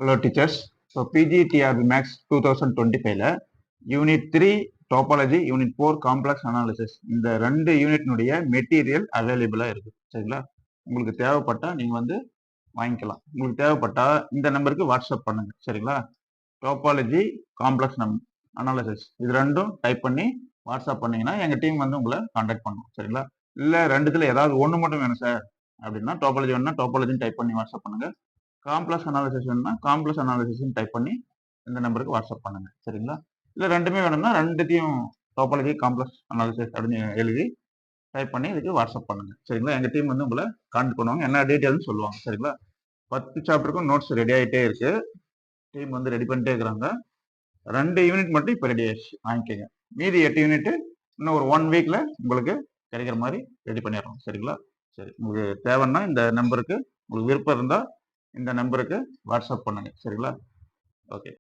Hello teachers. So PGTRB Max 2025ல unit 3 topology, unit 4 complex analysis இந்த 2 யூனிட்னுடைய material அவைலபிளா இருக்கு. சரிங்களா? உங்களுக்கு தேவைப்பட்டா நீங்க வந்து வாங்கிக்கலாம். உங்களுக்கு தேவைப்பட்டா இந்த நம்பருக்கு வாட்ஸ்அப் பண்ணுங்க. சரிங்களா? டோபாலஜி, காம்ப்ளெக்ஸ் அனாலிசிஸ் இது ரெண்டும் டைப் பண்ணி வாட்ஸ்அப் பண்ணீங்கன்னா எங்க டீம் வந்து உங்களை கான்டாக்ட் பண்ணும். சரிங்களா? இல்ல ரெண்டுத்துல ஏதாவது ஒண்ணு மட்டும் வேணும் சார் அப்படின்னா டோபாலஜி வேணும்னா டோபாலஜின்னு டைப் பண்ணி வாட்ஸ்அப் பண்ணுங்க. காம்ப்ளெக்ஸ் அனாலிசிஸ் வேணும்னா காம்ப்ளெக்ஸ் அனாலிசிஸ் டைப் பண்ணி இந்த நம்பருக்கு வாட்ஸ்அப் பண்ணுங்க. சரிங்களா? இல்ல ரெண்டுமே வேணும்னா ரெண்டுத்தையும் டோபாலஜி, காம்ப்ளெக்ஸ் அனாலிசிஸ் அப்படின்னு எழுதி டைப் பண்ணி இதுக்கு வாட்ஸ்அப் பண்ணுங்க. சரிங்களா? எங்க டீம் வந்து உங்களை கான்டாக்ட் பண்ணுவாங்க, என்ன டீட்டெயில்னு சொல்லுவாங்க. சரிங்களா? 10 சாப்டருக்கும் நோட்ஸ் ரெடி ஆகிட்டே இருக்கு. டீம் வந்து ரெடி பண்ணிட்டே இருக்கிறாங்க. 2 யூனிட் மட்டும் இப்போ ரெடி ஆயிடுச்சு, வாங்கிக்கோங்க. மீதி 8 யூனிட் இன்னும் ஒரு 1 வீக்ல உங்களுக்கு கிடைக்கிற மாதிரி ரெடி பண்ணிடுறோம். சரிங்களா? சரி, உங்களுக்கு தேவைன்னா இந்த நம்பருக்கு, உங்களுக்கு விருப்பம் இருந்தா இந்த நம்பருக்கு வாட்ஸ்அப் பண்ணுங்க. சரிங்களா? ஓகே.